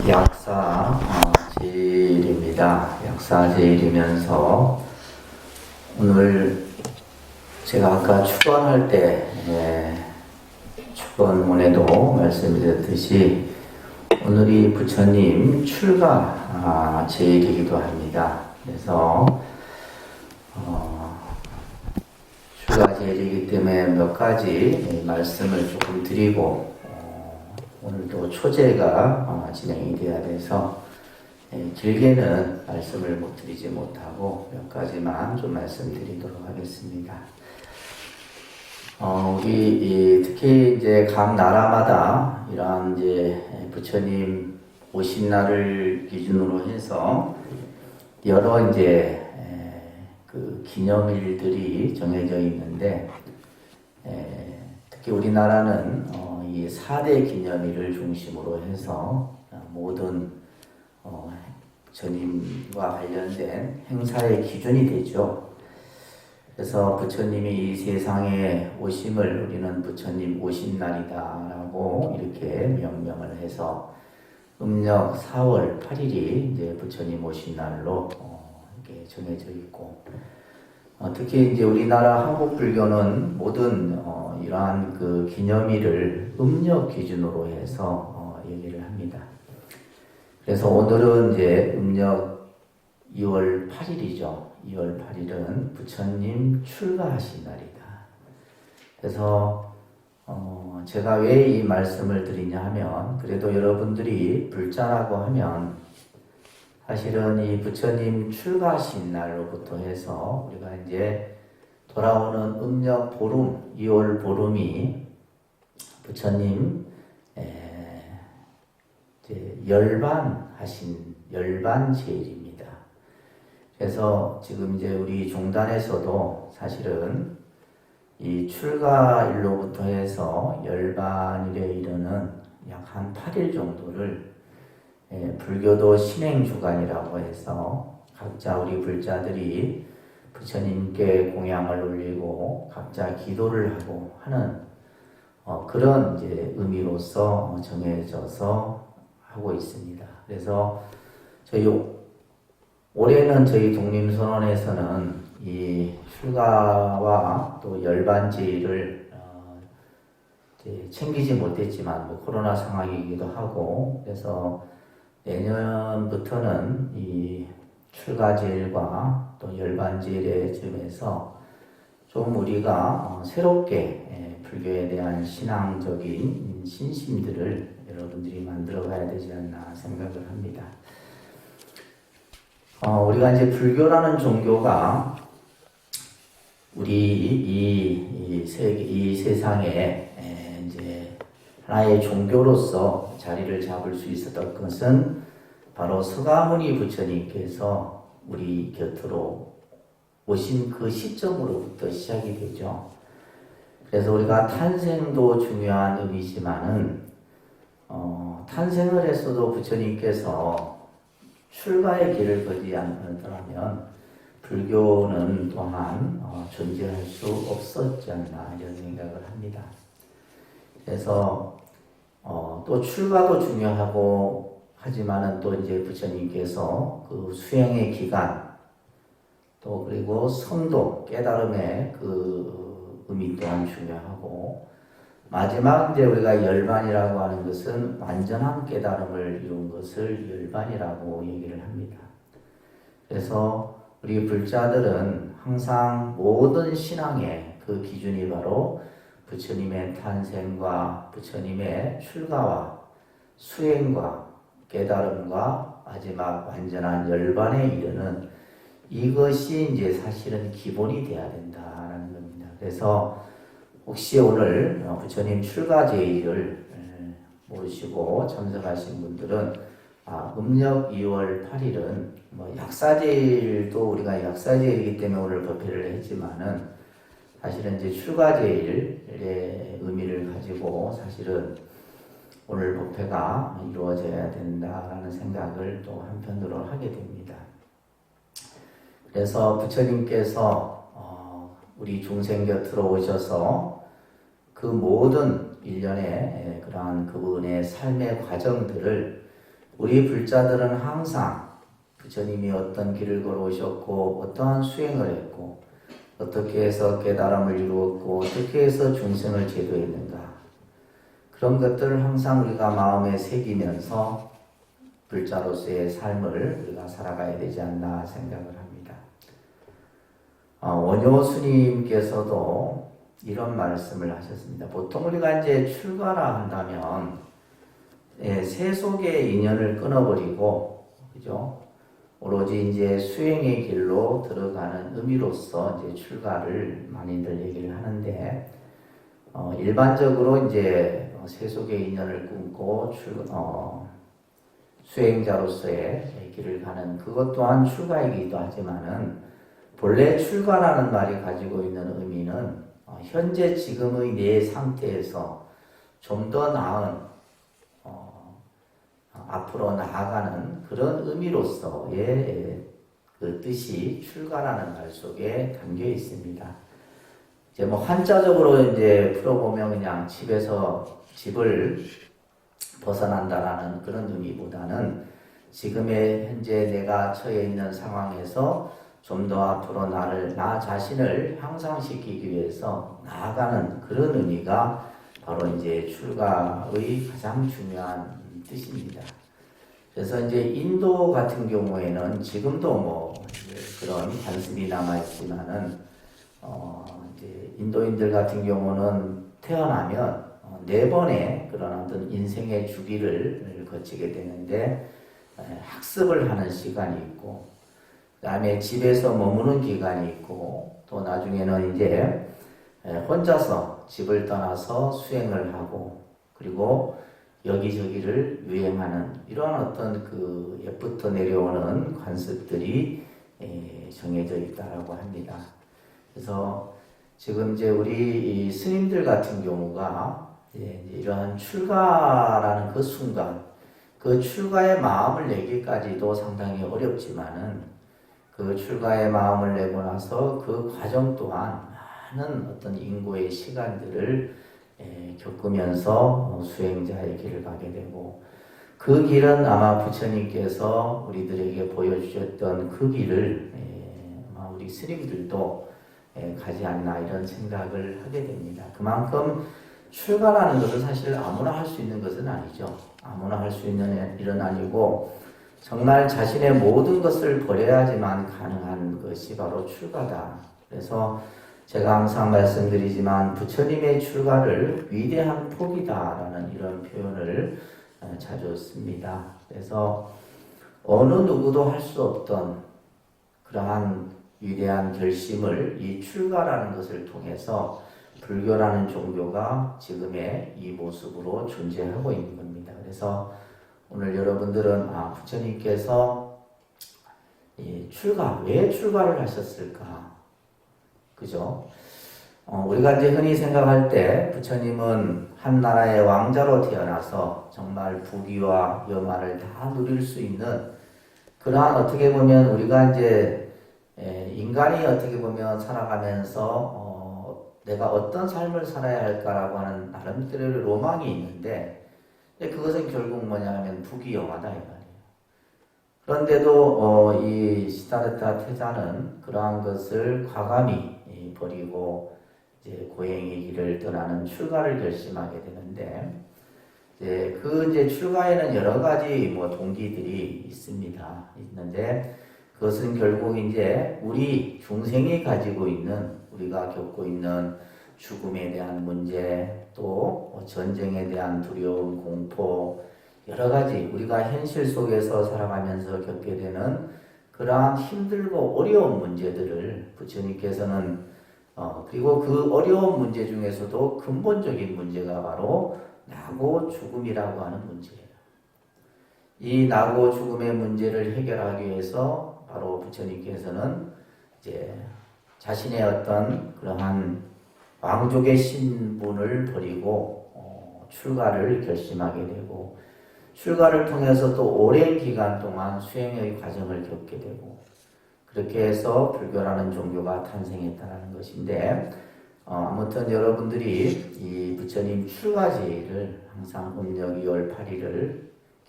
약사 제일입니다. 약사 제일이면서 오늘 제가 아까 축원할 때 축원문에도 말씀드렸듯이 오늘이 부처님 출가 제일이기도 합니다. 그래서 출가 제일이기 때문에 몇 가지 말씀을 조금 드리고 오늘도 초제가 진행이 돼야 돼서 길게는 말씀을 못 드리지 못하고 몇 가지만 좀 말씀드리도록 하겠습니다. 우리 특히 이제 각 나라마다 이러한 이제 부처님 오신 날을 기준으로 해서 여러 이제 그 기념일들이 정해져 있는데 특히 우리나라는 이 4대 기념일을 중심으로 해서 모든 부처님과 관련된 행사의 기준이 되죠. 그래서 부처님이 이 세상에 오심을 우리는 부처님 오신 날이다라고 이렇게 명명을 해서 음력 4월 8일이 이제 부처님 오신 날로 이렇게 정해져 있고 특히 이제 우리나라 한국 불교는 모든 이러한 그 기념일을 음력 기준으로 해서 얘기를 합니다. 그래서 오늘은 이제 음력 2월 8일이죠. 2월 8일은 부처님 출가하신 날이다. 그래서 제가 왜 이 말씀을 드리냐 하면 그래도 여러분들이 불자라고 하면 사실은 이 부처님 출가하신 날로부터 해서 우리가 이제 돌아오는 음력 보름, 2월 보름이 부처님 이제 열반하신 열반제일입니다. 그래서 지금 이제 우리 종단에서도 사실은 이 출가일로부터 해서 열반일에 이르는 약 한 8일 정도를 불교도 신행주간이라고 해서 각자 우리 불자들이 부처님께 공양을 올리고 각자 기도를 하고 하는 그런 이제 의미로서 정해져서 하고 있습니다. 그래서 저희 올해는 저희 독림선원에서는 이 출가와 또 열반제일을 챙기지 못했지만 뭐 코로나 상황이기도 하고 그래서 내년부터는 이 출가제일과 또 열반제일의 점에서 좀 우리가 새롭게 불교에 대한 신앙적인 신심들을 여러분들이 만들어 가야 되지 않나 생각을 합니다. 우리가 이제 불교라는 종교가 우리 이 세상에 이제 하나의 종교로서 자리를 잡을 수 있었던 것은 바로 서가모니 부처님께서 우리 곁으로 오신 그 시점으로부터 시작이 되죠. 그래서 우리가 탄생도 중요한 의미지만은 탄생을 했어도 부처님께서 출가의 길을 걷지 않더라면 불교는 또한 존재할 수 없었지 않나 이런 생각을 합니다. 그래서 또 출가도 중요하고 하지만은 또 이제 부처님께서 그 수행의 기간 또 그리고 성도 깨달음의 그 의미 또한 중요하고 마지막 이제 우리가 열반이라고 하는 것은 완전한 깨달음을 이룬 것을 열반이라고 얘기를 합니다. 그래서 우리 불자들은 항상 모든 신앙의 그 기준이 바로 부처님의 탄생과 부처님의 출가와 수행과 깨달음과 마지막 완전한 열반에 이르는 이것이 이제 사실은 기본이 돼야 된다는 겁니다. 그래서 혹시 오늘 부처님 출가제일을 모시고 참석하신 분들은 음력 2월 8일은 뭐 약사제일도 우리가 약사제일이기 때문에 오늘 법회를 했지만은 사실은 이제 출가제일의 의미를 가지고 사실은 오늘 법회가 이루어져야 된다라는 생각을 또 한편으로 하게 됩니다. 그래서 부처님께서 우리 중생 곁으로 오셔서 그 모든 일련의 그러한 그분의 삶의 과정들을 우리 불자들은 항상 부처님이 어떤 길을 걸어오셨고 어떠한 수행을 했고 어떻게 해서 깨달음을 이루었고 어떻게 해서 중생을 제도했는가, 그런 것들을 항상 우리가 마음에 새기면서 불자로서의 삶을 우리가 살아가야 되지 않나 생각을 합니다. 원효 스님께서도 이런 말씀을 하셨습니다. 보통 우리가 이제 출가라 한다면 세속의 인연을 끊어버리고, 그죠? 오로지 이제 수행의 길로 들어가는 의미로서 이제 출가를 많이들 얘기를 하는데, 일반적으로 이제 세속의 인연을 끊고 수행자로서의 길을 가는 그것 또한 출가이기도 하지만은, 본래 출가라는 말이 가지고 있는 의미는 현재 지금의 내 상태에서 좀 더 나은 앞으로 나아가는 그런 의미로서의 그 뜻이 출가라는 말 속에 담겨 있습니다. 이제 뭐 한자적으로 이제 풀어보면 그냥 집을 벗어난다라는 그런 의미보다는 지금의 현재 내가 처해 있는 상황에서 좀 더 앞으로 나 자신을 향상시키기 위해서 나아가는 그런 의미가 바로 이제 출가의 가장 중요한 뜻입니다. 그래서 이제 인도 같은 경우에는 지금도 뭐 그런 관습이 남아있지만은, 이제 인도인들 같은 경우는 태어나면 4번의 그런 어떤 인생의 주기를 거치게 되는데, 학습을 하는 시간이 있고, 그 다음에 집에서 머무는 기간이 있고, 또 나중에는 이제 혼자서 집을 떠나서 수행을 하고, 그리고 여기저기를 유행하는 이런 어떤 그 옛부터 내려오는 관습들이 정해져 있다라고 합니다. 그래서 지금 이제 우리 스님들 같은 경우가 이제 이러한 출가라는 그 순간, 그 출가의 마음을 내기까지도 상당히 어렵지만은, 그 출가의 마음을 내고 나서 그 과정 또한 많은 어떤 인고의 시간들을 겪으면서 수행자의 길을 가게 되고, 그 길은 아마 부처님께서 우리들에게 보여주셨던 그 길을 아마 우리 스님들도 가지 않나 이런 생각을 하게 됩니다. 그만큼 출가라는 것은 사실 아무나 할 수 있는 것은 아니죠. 아무나 할 수 있는 일은 아니고, 정말 자신의 모든 것을 버려야지만 가능한 것이 바로 출가다. 그래서 제가 항상 말씀드리지만 부처님의 출가를 위대한 폭이다라는 이런 표현을 자주 씁니다. 그래서 어느 누구도 할 수 없던 그러한 위대한 결심을 이 출가라는 것을 통해서 불교라는 종교가 지금의 이 모습으로 존재하고 있는 겁니다. 그래서 오늘 여러분들은 부처님께서 왜 출가를 하셨을까? 그죠? 우리가 이제 흔히 생각할 때 부처님은 한 나라의 왕자로 태어나서 정말 부귀와 여만을 다 누릴 수 있는, 그러한 어떻게 보면 우리가 이제 인간이 어떻게 보면 살아가면서 내가 어떤 삶을 살아야 할까라고 하는 나름대로의 로망이 있는데, 그것은 결국 뭐냐 하면 부귀영화다 이 말이에요. 그런데도 이 시다르타 태자는 그러한 것을 과감히 버리고 이제 고행의 길을 떠나는 출가를 결심하게 되는데, 이제 출가에는 여러 가지 뭐 동기들이 있는데, 그것은 결국 이제 우리 중생이 가지고 있는, 우리가 겪고 있는 죽음에 대한 문제, 또 전쟁에 대한 두려움, 공포, 여러 가지 우리가 현실 속에서 살아가면서 겪게 되는 그러한 힘들고 어려운 문제들을 부처님께서는 그리고 그 어려운 문제 중에서도 근본적인 문제가 바로 나고 죽음이라고 하는 문제예요. 이 나고 죽음의 문제를 해결하기 위해서 바로 부처님께서는 이제 자신의 어떤 그러한 왕족의 신분을 버리고 출가를 결심하게 되고, 출가를 통해서 또 오랜 기간 동안 수행의 과정을 겪게 되고, 그렇게 해서 불교라는 종교가 탄생했다는 것인데, 아무튼 여러분들이 이 부처님 출가제를 항상 음력 2월 8일을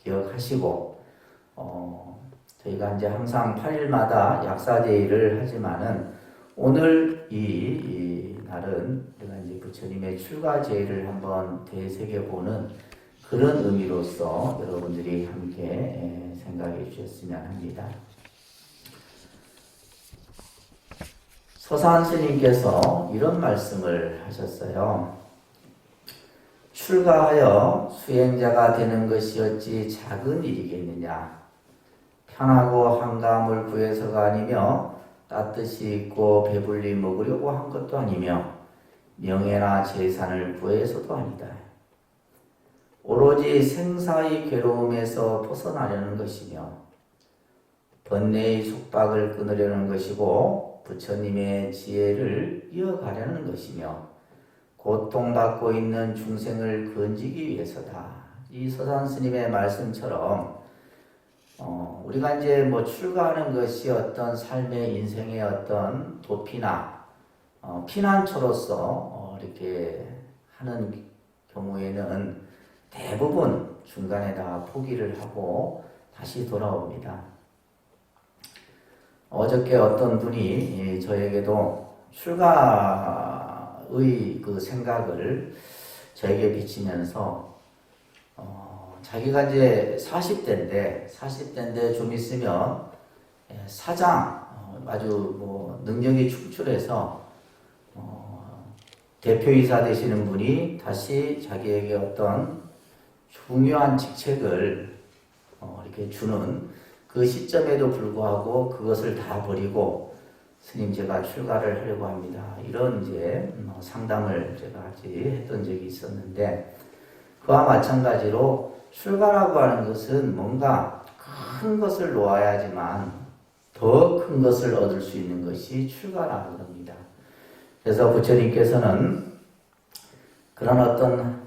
기억하시고 저희가 이제 항상 8일마다 약사제의를 하지만은 오늘 이 날은 우리가 이제 부처님의 출가제의를 한번 되새겨보는 그런 의미로서 여러분들이 함께 생각해 주셨으면 합니다. 서산 스님께서 이런 말씀을 하셨어요. 출가하여 수행자가 되는 것이 어찌 작은 일이겠느냐. 편하고 한가함을 구해서가 아니며 따뜻이 있고 배불리 먹으려고 한 것도 아니며 명예나 재산을 구해서도 아니다. 오로지 생사의 괴로움에서 벗어나려는 것이며 번뇌의 숙박을 끊으려는 것이고 부처님의 지혜를 이어가려는 것이며 고통받고 있는 중생을 건지기 위해서다. 이 서산 스님의 말씀처럼 우리가 이제 출가하는 것이 어떤 삶의 인생의 어떤 도피나 피난처로서 이렇게 하는 경우에는 대부분 중간에 다 포기를 하고 다시 돌아옵니다. 어저께 어떤 분이 저에게도 출가의 그 생각을 저에게 비치면서 자기가 이제 40대인데 좀 있으면 사장 아주 능력이 축출해서 대표이사 되시는 분이 다시 자기에게 어떤 중요한 직책을 이렇게 주는 그 시점에도 불구하고 그것을 다 버리고 스님 제가 출가를 하려고 합니다. 이런 이제 상담을 제가 했던 적이 있었는데 그와 마찬가지로 출가라고 하는 것은 뭔가 큰 것을 놓아야지만 더 큰 것을 얻을 수 있는 것이 출가라는 겁니다. 그래서 부처님께서는 그런 어떤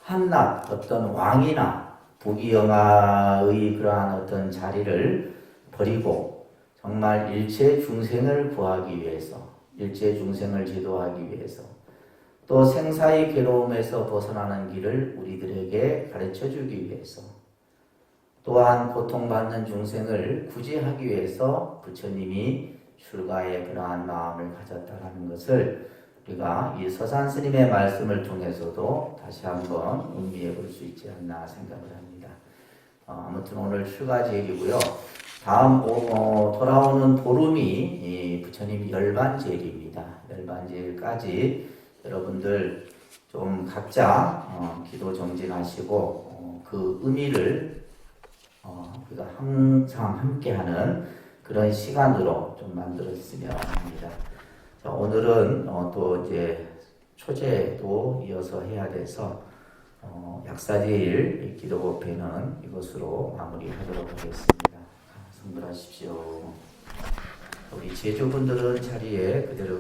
한낱 어떤 왕이나 부귀영화의 그러한 어떤 자리를 버리고 정말 일체 중생을 구하기 위해서, 일체 중생을 제도하기 위해서 또 생사의 괴로움에서 벗어나는 길을 우리들에게 가르쳐 주기 위해서 또한 고통받는 중생을 구제하기 위해서 부처님이 출가의 그러한 마음을 가졌다는 것을 우리가 이 서산 스님의 말씀을 통해서도 다시 한번 음미해 볼 수 있지 않나 생각을 합니다. 아무튼 오늘 출가제일이고요. 다음 돌아오는 보름이 이 부처님 열반제일입니다. 열반제일까지 여러분들 좀 각자 기도 정진하시고 그 의미를 우리가 항상 함께하는 그런 시간으로 좀 만들었으면 합니다. 자, 오늘은 또 이제 초제도 이어서 해야 돼서 약사제일 기도법회는 이것으로 마무리하도록 하겠습니다. 성불하십시오. 우리 제주분들은 자리에 그대로